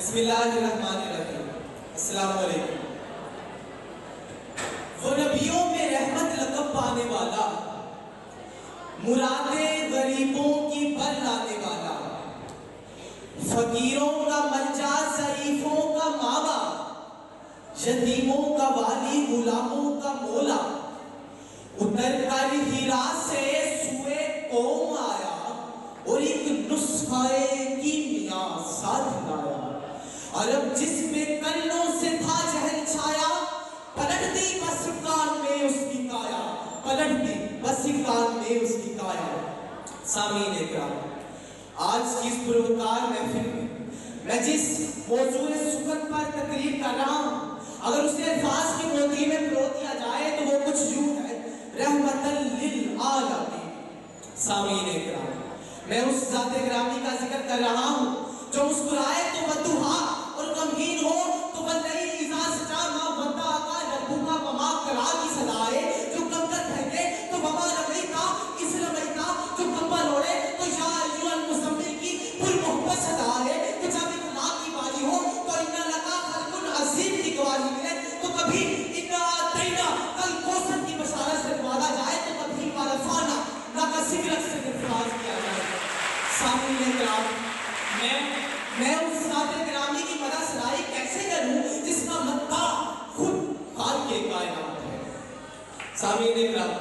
بسم اللہ الرحمن الرحیم۔ السلام علیکم۔ وہ نبیوں میں رحمت لقب پانے والا، مرادیں غریبوں کی بر لانے والا، فقیروں کا ملجا ضعیفوں کا ماوا، یتیموں کا والی غلاموں کا مولا، اتر کر ہیرا سے سوئے قوم آیا اور ایک نسخہ کیمیا ساتھ لایا۔ عرب جس میں کرنوں سے تھا جہل چھایا، پلٹ دی بس کان میں اس کی کایا، پلٹ دی بس کان میں اس کی کایا۔ سامعین اکرام، آج کی اس پروکار محفل میں جس موضوع سکن پر تقریر کر رہا ہوں، اگر اسے الفاظ کی موتی میں پرو دیا جائے تو وہ کچھ یوں ہے: رحمت للعالمین۔ سامعین اکرام، میں اس ذات گرامی کا ذکر کر رہا ہوں جو مسکرائے تو ودوہا اور غمگین ہو تو واللئی اذا سجا ما ودعک ربک وما قلی کی صدائے، جو کم کر پھینکے تو وما رمیتا اذ رمیتا، جو کمبل اوڑھے تو یا ایھا المزمل کی پر محبت صدائے، کہ جب اطلاع کی باری ہو تو انا لکا خلق عظیم کی گواہی ملے، تو کبھی انا اعطینا کل کوثر کی بشارت سے نوازا جائے، تو کبھی ورفعنا لک ذکرک سے نفاذ کیا جائے۔ سامعین اکرام، میں اس ذات گرامی کی مدح سرائی کیسے کروں جس کا مدعا خود خالق کائنات ہے۔ سامعین اکرام،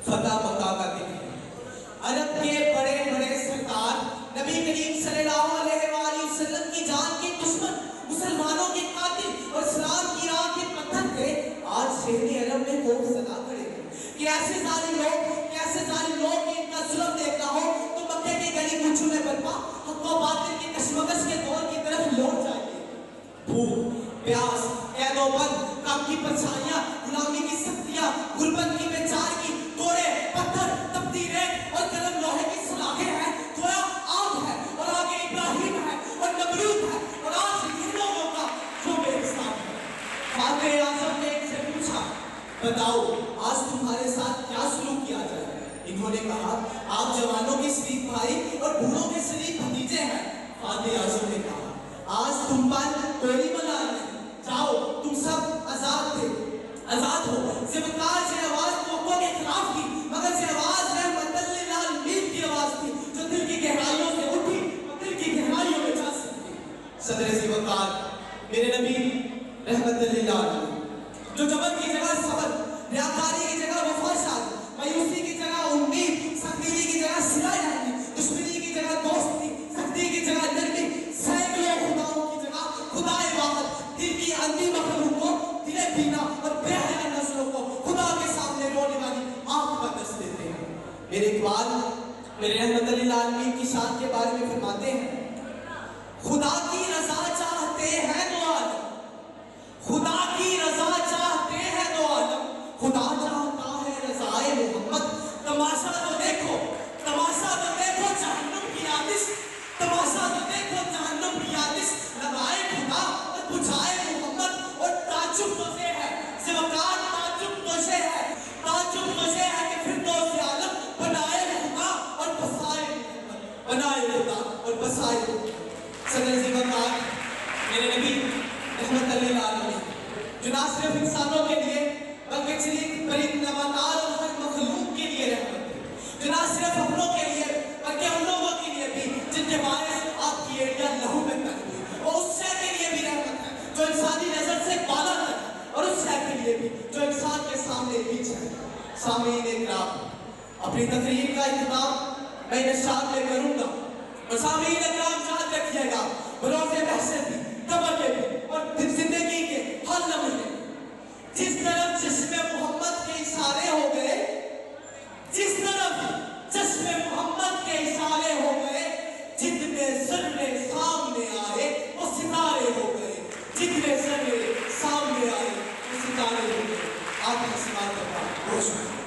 فتح مکہ کا دن ہے۔ عرب کے بڑے بڑے سردار، نبی کریم صلی اللہ علیہ وآلہ وسلم کی جان کے دشمن، مسلمانوں کے قاتل اور اسلام کی راہ کے پتھر تھے، آج شہری عرب میں خوف زدہ کھڑے ہیں کہ ایسے ظالم لوگ کہ ان کا ظلم دیکھنا ہو تو مکے کی گلی کوچوں میں برپا حق و باطل کی کشمکش کے دور کی طرف لوٹ جائیں گے۔ بھوک، پیاس، قید و بند، کام کی پرچھائیاں، غلامی کی سختیاں، غربت کی بیچارگی، کوڑے، پتھر، تبدیلیں اور قلم لوہے کی سلاخیں ہیں، گویا آگ ہے اور آگے ابراہیم ہے اور نمرود ہے، اور آج یہ لوگوں کا جو بے حساب ہے۔ فاتح اعظم نے ایک سے پوچھا، بتاؤ آج تمہارے ساتھ کیا سلوک کیا جائے؟ انہوں نے کہا، آپ جوانوں کے شریف بھائی اور بوڑھوں کے شریف بھتیجے ہیں۔ فاتح اعظم نے کہا، آج تم پر کوئی ملال نہیں، جاؤ تم سب آزاد ہو۔ ذوالفقار سے آواز توقع کے خلاف تھی، مگر سے آواز رحمت للعالمین کی آواز تھی جو دل کی گہرائیوں سے اٹھی اور دل کی گہرائیوں میں جا سکتی۔ صدر ذوالفقار میرے نبی رحمت للعالمین، جو جبر کی جگہ صبر، ریاکاری کی جگہ وفا شاد، مایوسی کی جگہ امید، سختگیری کی جگہ صلہ رحمی، دشمنی کی جگہ دوستی، سختی کی جگہ نرمی، سینکڑوں خداؤں کی جگہ خدائے واحد، دل کی اندھی مخلوق کو دل بینا اور بے حیا نسلوں کو خدا کے سامنے رونے والی آنکھ کا درس دیتے ہیں۔ میرے اقبال میرے رحمت للعالمین کی شان کے بارے میں فرماتے ہیں، خدا کی رضا چاہتے ہیں تو عالم، خدا کی رضا چاہتے ہیں تو عالم، خدا چاہتا ہے رضائے محمد، تماشا تو دیکھو جہنم کی آتش، تماشا تو دیکھو جہنم کی آتش، لگائے خدا اور بجھائے محمد، اور تعجب تجھے ہے ذوالفقار، تعجب تجھے ہے کہ فردوس عالم بنائے خدا اور بسائے محمد، بنائے خدا اور بسائے محمد۔ صدر ذوالفقار میرے نبی رحمت للعالمین، جو نہ صرف انسانوں کے لیے بلکہ چرند پرند نباتات اور ہر مخلوق کے لیے رحمت ہے، جو نہ صرف اپنوں کے لیے بلکہ ان لوگوں کے لیے بھی جن کے باعث آپ کی ایڑیاں لہو میں تک ہوئی، اور اس شے کے لیے بھی رحمت ہے جو انسانی نظر سے بالا تک ہے، اور اس شے کے لیے بھی جو انسان کے سامنے نیچ ہے۔ سامعین اکرام، اپنی تقریر کا اختتام میں ارشاد میں کروں گا، اور سامعین اکرام یاد رکھیے گا، بروز محشر بھی، قبر کے بھی، اور زندگی کے ہر لمحے جس طرف چشم محمد کے اشارے ہو گئے، جس طرف چشم محمد کے اشارے ہو گئے، جتنے ذرے سامنے آئے وہ ستارے ہو گئے، جتنے ذرے سامنے آئے وہ ستارے ہو گئے۔ آپ کا سماعت کرنا بہت شکریہ۔